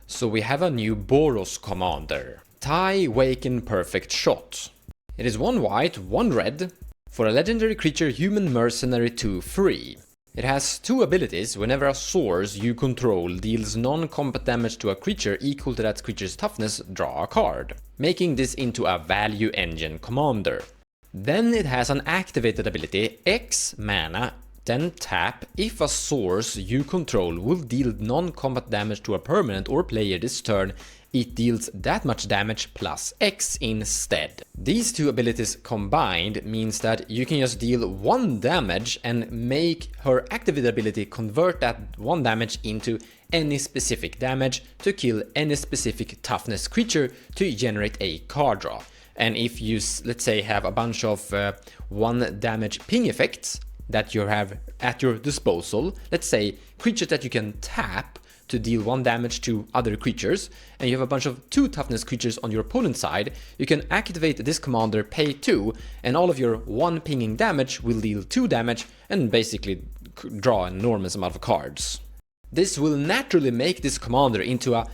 So we have a new boros commander. Taii Waken Perfect Shot. It is 1 white, 1 red, for a legendary creature human mercenary 2/3. It has 2 abilities. Whenever a source you control deals non-combat damage to a creature equal to that creature's toughness, draw a card, making this into a value engine commander. Then it has an activated ability, X mana, then tap. If a source you control will deal non-combat damage to a permanent or player this turn, it deals that much damage plus X instead. These 2 abilities combined means that you can just deal 1 damage and make her activated ability convert that 1 damage into any specific damage to kill any specific toughness creature to generate a card draw. And if you, let's say, have a bunch of 1 damage ping effects that you have at your disposal, let's say creatures that you can tap to deal 1 damage to other creatures, and you have a bunch of 2 toughness creatures on your opponent's side, you can activate this commander, pay 2, and all of your 1 pinging damage will deal 2 damage and basically draw an enormous amount of cards. This will naturally make this commander into a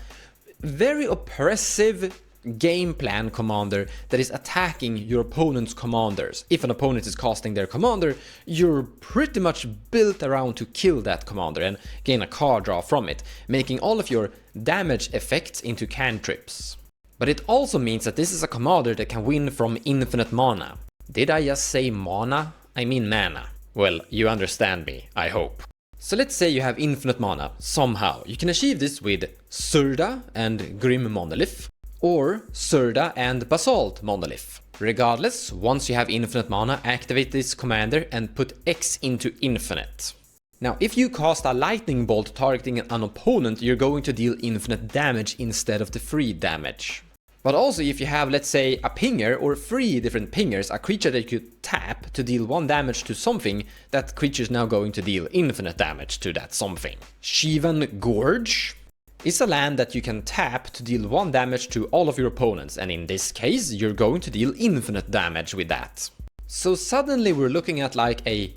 very oppressive game plan commander that is attacking your opponent's commanders. If an opponent is casting their commander, you're pretty much built around to kill that commander and gain a card draw from it, making all of your damage effects into cantrips. But it also means that this is a commander that can win from infinite mana. Did I just say mana? I mean mana. Well, you understand me, I hope. So let's say you have infinite mana, somehow. You can achieve this with Surda and Grim Monolith, or Surda and Basalt Monolith. Regardless, once you have infinite mana, activate this commander and put X into infinite. Now, if you cast a lightning bolt targeting an opponent, you're going to deal infinite damage instead of the free damage. But also if you have, let's say, a pinger or 3 different pingers, a creature that you could tap to deal 1 damage to something, that creature is now going to deal infinite damage to that something. Shivan Gorge is a land that you can tap to deal 1 damage to all of your opponents, and in this case you're going to deal infinite damage with that. So suddenly we're looking at like a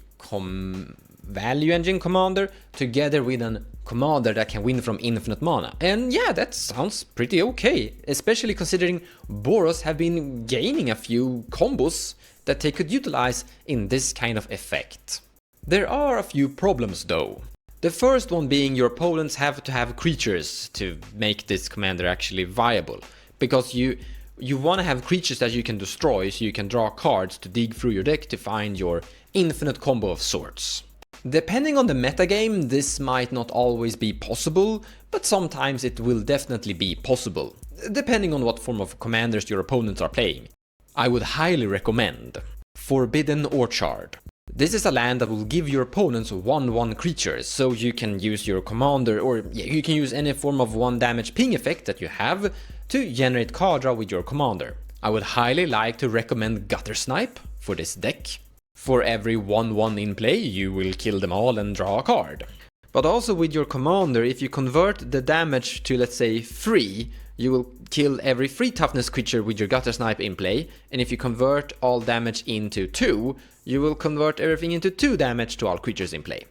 value engine commander together with a commander that can win from infinite mana. And yeah, that sounds pretty okay, especially considering boros have been gaining a few combos that they could utilize in this kind of effect. There are a few problems though. The first one being your opponents have to have creatures to make this commander actually viable, because you want to have creatures that you can destroy so you can draw cards to dig through your deck to find your infinite combo of sorts. Depending on the metagame, this might not always be possible, but sometimes it will definitely be possible, depending on what form of commanders your opponents are playing. I would highly recommend Forbidden Orchard. This is a land that will give your opponents 1/1 creatures, so you can use your commander, or you can use any form of 1 damage ping effect that you have to generate card draw with your commander. I would highly like to recommend Gutter Snipe for this deck. For every 1/1 in play, you will kill them all and draw a card. But also with your commander, if you convert the damage to, let's say, 3, you will kill every 3 toughness creature with your Gutter Snipe in play, and if you convert all damage into 2, you will convert everything into 2 damage to all creatures in play,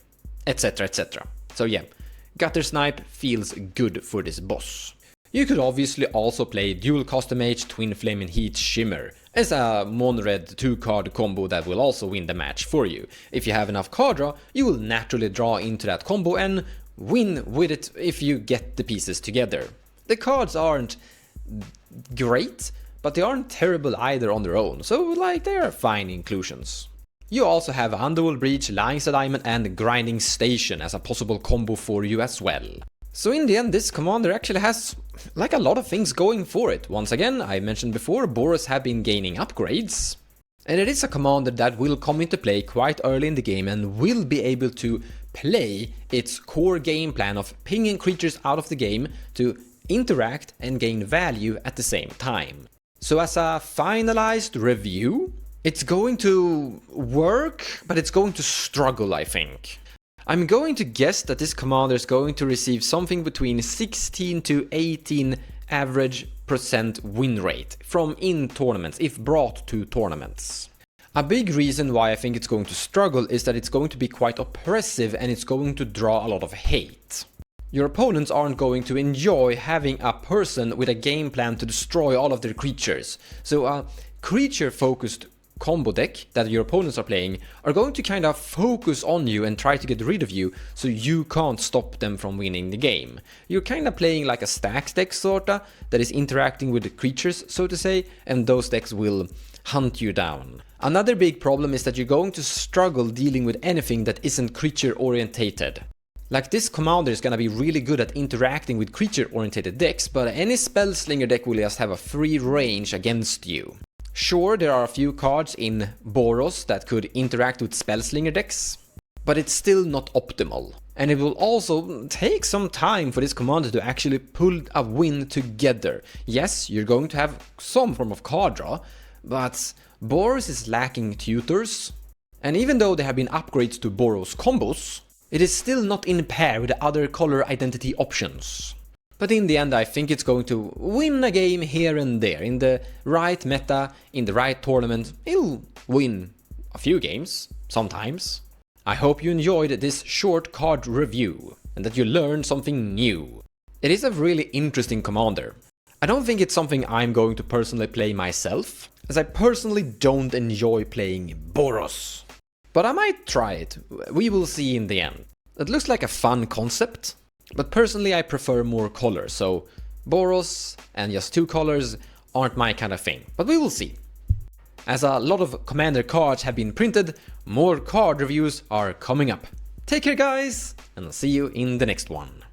etc, etc. So yeah, Gutter Snipe feels good for this boss. You could obviously also play Dual Custom Mage Twin Flame and Heat Shimmer as a mon-red 2-card combo that will also win the match for you. If you have enough card draw, you will naturally draw into that combo and win with it if you get the pieces together. The cards aren't great, but they aren't terrible either on their own, so like they are fine inclusions. You also have Underworld Breach, Lines Alignment and Grinding Station as a possible combo for you as well. So in the end, this commander actually has like a lot of things going for it. Once again, I mentioned before, boros have been gaining upgrades. And it is a commander that will come into play quite early in the game and will be able to play its core game plan of pinging creatures out of the game to interact and gain value at the same time. So as a finalized review, it's going to work, but it's going to struggle, I think. I'm going to guess that this commander is going to receive something between 16 to 18 average % win rate from in tournaments, if brought to tournaments. A big reason why I think it's going to struggle is that it's going to be quite oppressive and it's going to draw a lot of hate. your opponents aren't going to enjoy having a person with a game plan to destroy all of their creatures. So a creature-focused combo deck that your opponents are playing are going to kind of focus on you and try to get rid of you so you can't stop them from winning the game. You're kind of playing like a stacks deck sorta that is interacting with the creatures, so to say, and those decks will hunt you down. Another big problem is that you're going to struggle dealing with anything that isn't creature orientated. Like this commander is gonna be really good at interacting with creature orientated decks, but any spellslinger deck will just have a free range against you. Sure, there are a few cards in Boros that could interact with spellslinger decks, but it's still not optimal. And it will also take some time for this commander to actually pull a win together. Yes, you're going to have some form of card draw, but Boros is lacking tutors, and even though there have been upgrades to Boros combos, it is still not in pair with the other color identity options. But in the end I think it's going to win a game here and there. In the right meta, in the right tournament, it'll win a few games, sometimes. I hope you enjoyed this short card review, and that you learned something new. It is a really interesting commander. I don't think it's something I'm going to personally play myself, as I personally don't enjoy playing Boros. But I might try it, we will see in the end. It looks like a fun concept, but personally I prefer more colors, so Boros and just 2 colors aren't my kind of thing, but we will see. As a lot of commander cards have been printed, more card reviews are coming up. Take care guys, and I'll see you in the next one.